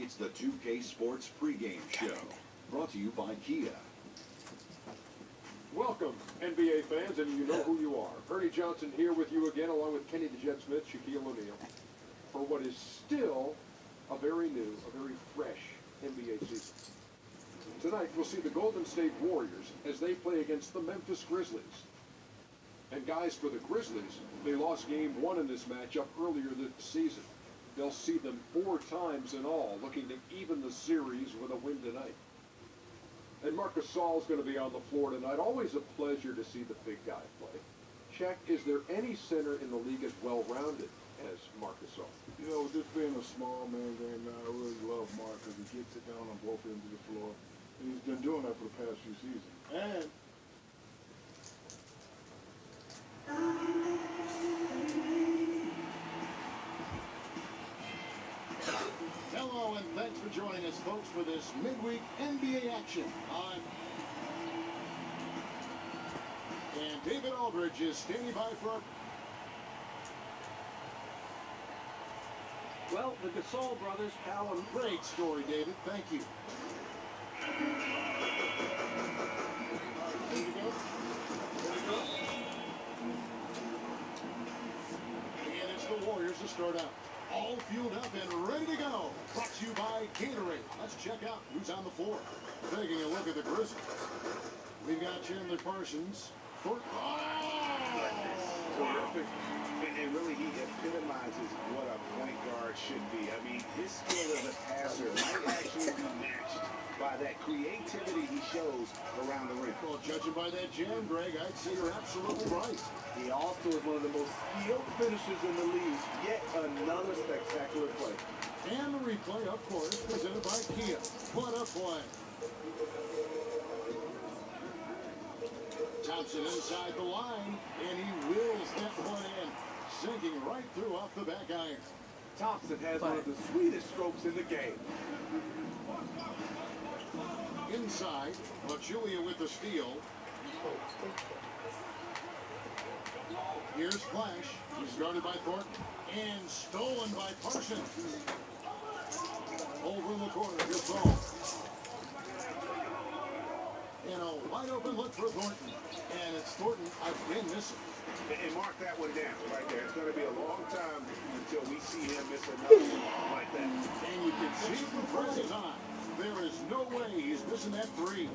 It's the 2K Sports pregame show, brought to you by Kia. Welcome, NBA fans, and you know who you are. Ernie Johnson here with you again, along with Kenny the Jet Smith, Shaquille O'Neal, for what is still a very new, a very fresh NBA season. Tonight, we'll see the Golden State Warriors as they play against the Memphis Grizzlies. And guys, for the Grizzlies, they lost game 1 in this matchup earlier this season. They'll see them 4 times in all, looking to even the series with a win tonight. And Marc Gasol is going to be on the floor tonight. Always a pleasure to see the big guy play. Shaq, is there any center in the league as well-rounded as Marc Gasol? You know, just being a small man game now, I really love Marc because he gets it down on both ends of the floor. And he's been doing that for the past few seasons. And hello, and thanks for joining us, folks, for this midweek NBA action. And David Aldridge is standing by for our... Well, the Gasol brothers, Pal and... Great story, David. Thank you. There you go. There you go. And it's the Warriors to start out. All fueled up and ready to go. Brought to you by Gatorade. Let's check out who's on the floor. Taking a look at the Grizzlies. We've got Chandler Parsons. Terrific. And really, he epitomizes what a point guard should be. I mean, his skill as a passer might actually be matched by that creativity he shows around the rim. Well, judging by that jam, Greg, I'd say you're absolutely right. He also is one of the most skilled finishers in the league. Yet another spectacular play. And the replay, of course, presented by Kia. What a play. Thompson inside the line, and he wills that one in, sinking right through off the back iron. Thompson has one of the sweetest strokes in the game. Inside, Pachulia with the steal. Here's Flash. He's guarded by Thornton and stolen by Parsons. Over in the corner, Gasol. And a wide open look for Thornton. And it's Thornton again missing. And mark that one down right there. It's going to be a long time until we see him miss another one like that. And you can see from Presley's eye, there is no way he's missing that three.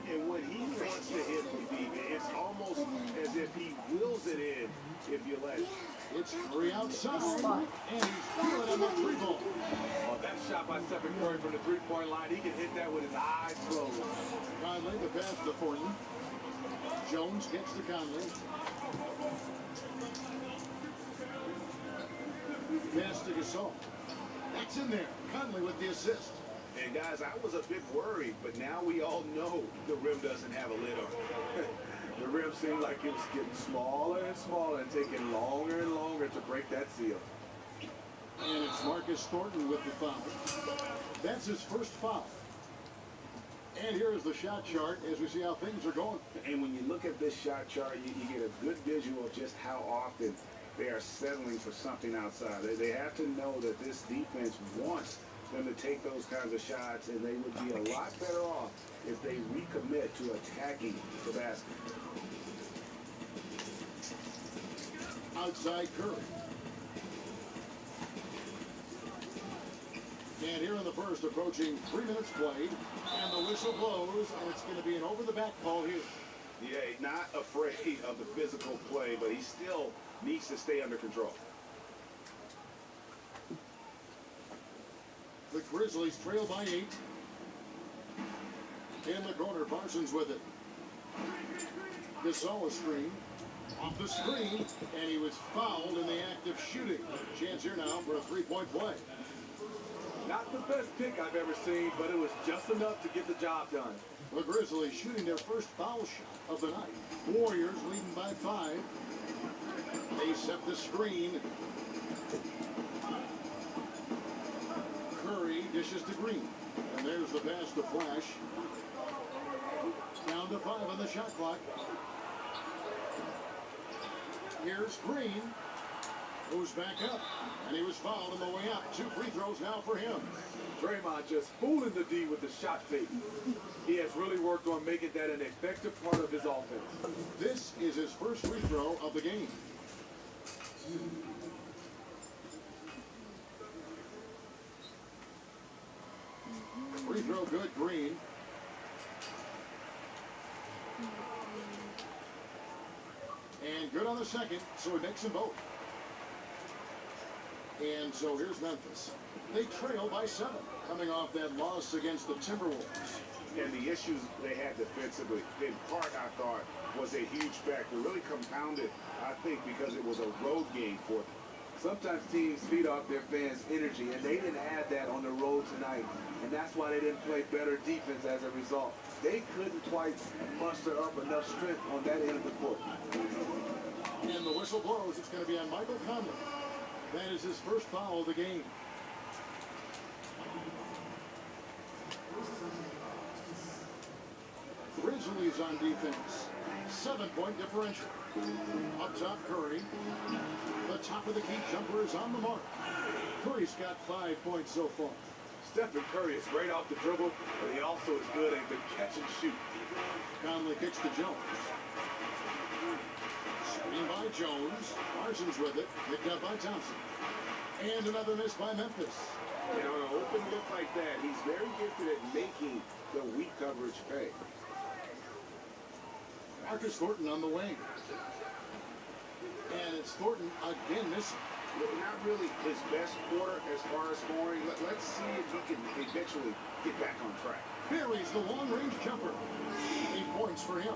And when he wants to hit from deep, it's almost as if he wills it in if you let it. It's three outside, and he's feeling on the three ball. Oh, that shot by Stephen Curry from the three-point line, he can hit that with his eyes closed. Conley, the pass to Thornton. Jones gets to Conley. Pass to Gasol. That's in there. Conley with the assist. And guys, I was a bit worried, but now we all know the rim doesn't have a lid on it. The rim seemed like it was getting smaller and smaller and taking longer and longer to break that seal. And it's Marcus Thornton with the foul. That's his first foul. And here is the shot chart as we see how things are going. And when you look at this shot chart, you get a good visual of just how often they are settling for something outside. They have to know that this defense wants them to take those kinds of shots, and they would be a lot better off if they recommit to attacking the basket. Outside Curry. And here in the first, approaching 3 minutes played, and the whistle blows, and it's going to be an over-the-back call here. Yeah, not afraid of the physical play, but he still needs to stay under control. The Grizzlies trail by 8. In the corner, Parsons with it. Gasol screen. Off the screen, and he was fouled in the act of shooting. Chance here now for a three-point play. Not the best pick I've ever seen, but it was just enough to get the job done. The Grizzlies shooting their first foul shot of the night. Warriors leading by 5. They set the screen. Curry dishes to Green. And there's the pass to Flash. Down to 5 on the shot clock. Here's Green. Moves back up, and he was fouled on the way up. 2 free throws now for him. Draymond just fooling the D with the shot fake. He has really worked on making that an effective part of his offense. This is his first free throw of the game. Free throw good, Green. And good on the second, so he makes them both. And so here's Memphis. They trail by 7, coming off that loss against the Timberwolves. And the issues they had defensively, in part, I thought, was a huge factor. Really compounded, I think, because it was a road game for them. Sometimes teams feed off their fans' energy, and they didn't have that on the road tonight. And that's why they didn't play better defense as a result. They couldn't quite muster up enough strength on that end of the court. And the whistle blows. It's going to be on Michael Conley. That is his first foul of the game. Grizzlies on defense. 7-point differential. Up top, Curry. The top of the key jumper is on the mark. Curry's got 5 points so far. Stephen Curry is great off the dribble, but he also is good at the catch and shoot. Conley kicks to Jones. Screen by Jones. Parsons with it. Picked up by Thompson. And another miss by Memphis. And on an open look like that, he's very gifted at making the weak coverage pay. Marcus Thornton on the wing. And it's Thornton again missing. Not really his best quarter as far as scoring. Let's see if he can eventually get back on track. Buries the long-range jumper. 8 points for him.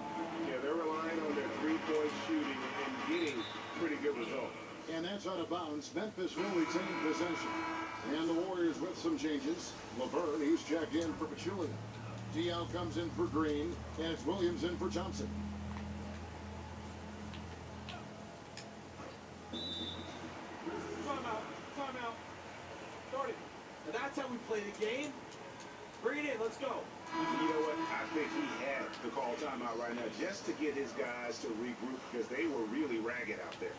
Yeah, they're relying on their three-point shooting and getting pretty good results. And that's out of bounds. Memphis will retain possession. And the Warriors with some changes. Laverne, he's checked in for Pachulia. Diaw comes in for Green. And it's Williams in for Thompson. Timeout. Start it. And that's how we play the game. Bring it in. Let's go. You know what? I think he had to call timeout right now just to get his guys to regroup because they were really ragged out there.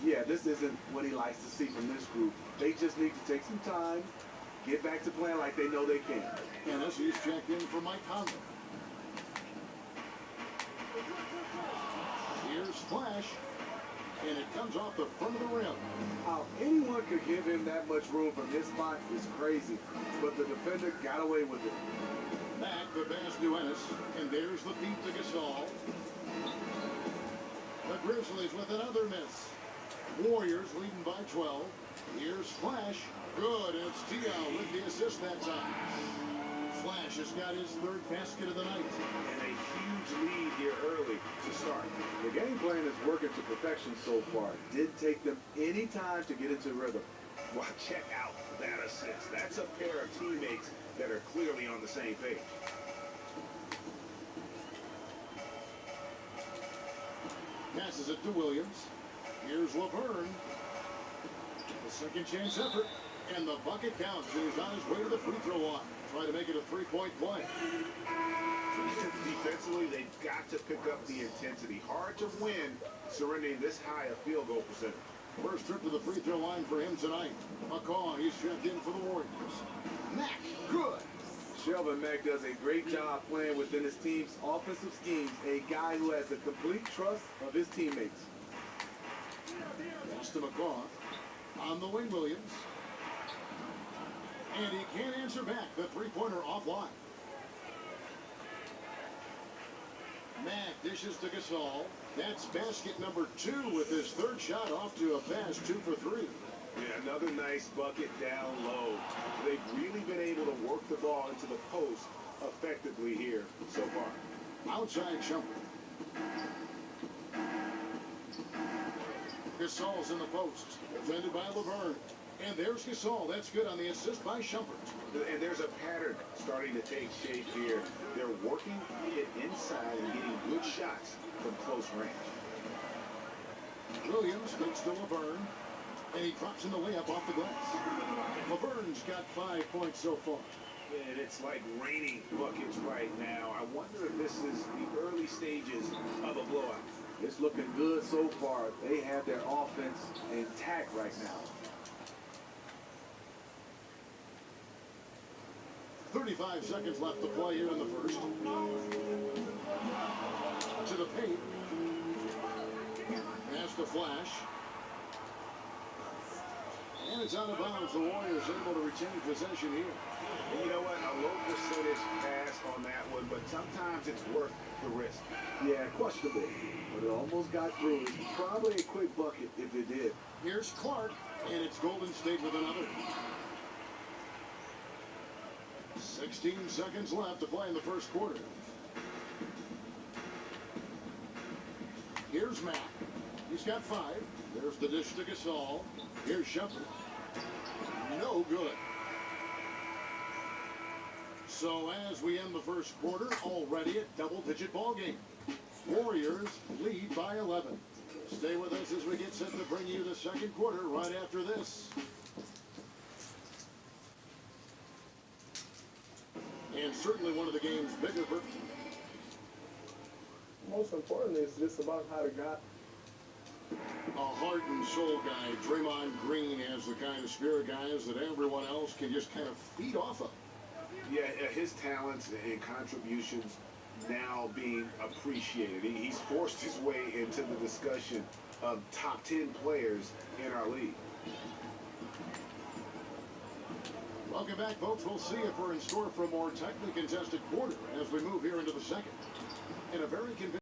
Yeah, this isn't what he likes to see from this group. They just need to take some time, get back to playing like they know they can. And this he's checked in for Mike Conley. Here's Flash. And it comes off the front of the rim. How anyone could give him that much room from his spot is crazy, but the defender got away with it. Back to Bas Duenas. And there's the feed to Gasol. The Grizzlies with another miss. Warriors leading by 12. Here's Flash. Good. And it's Diaw with the assist that time. Flash has got his 3rd basket of the night. And a huge lead here early to start. The game plan is working to perfection so far. Didn't take them any time to get into rhythm. Well, check out that assist. That's a pair of teammates that are clearly on the same page. Passes it to Williams. Here's Laverne. The second chance effort. And the bucket counts. And he's on his way to the free throw line. Try to make it a 3-point play. Defensively, they've got to pick up the intensity. Hard to win surrendering this high a field goal percentage. First trip to the free throw line for him tonight. McCaw, he's checked in for the Warriors. Mack, good. Shelvin Mack does a great job playing within his team's offensive schemes. A guy who has the complete trust of his teammates. Pass to McCaw. On the wing, Williams. And he can't answer back. The three-pointer offline. Mack dishes to Gasol. That's basket number 2 with his 3rd shot off to a fast 2 for 3. Yeah, another nice bucket down low. They've really been able to work the ball into the post effectively here so far. Outside jumper. Gasol's in the post. Defended by Laverne. And there's Gasol. That's good on the assist by Shumpert. And there's a pattern starting to take shape here. They're working it inside and getting good shots from close range. Williams kicks to Laverne. And he drops in the layup off the glass. Laverne's got 5 points so far. And it's like raining buckets right now. I wonder if this is the early stages of a blowout. It's looking good so far. They have their offense intact right now. 35 seconds left to play here in the first. To the paint. Pass to Flash. And it's out of bounds. The Warriors able to retain possession here. And you know what? A low percentage pass on that one, but sometimes it's worth the risk. Yeah, questionable. But it almost got through. It's probably a quick bucket if it did. Here's Clark, and it's Golden State with another. 16 seconds left to play in the first quarter. Here's Mack. He's got 5. There's the dish to Gasol. Here's Shepherd. No good. So as we end the first quarter, already a double-digit ball game. Warriors lead by 11. Stay with us as we get set to bring you the second quarter right after this. And certainly one of the game's bigger. Most importantly, it's just about how the guy. A heart and soul guy, Draymond Green, has the kind of spirit guys that everyone else can just kind of feed off of. Yeah, his talents and contributions now being appreciated. He's forced his way into the discussion of top 10 players in our league. Welcome back, folks. We'll see if we're in store for a more tightly contested quarter as we move here into the second. In a very convincing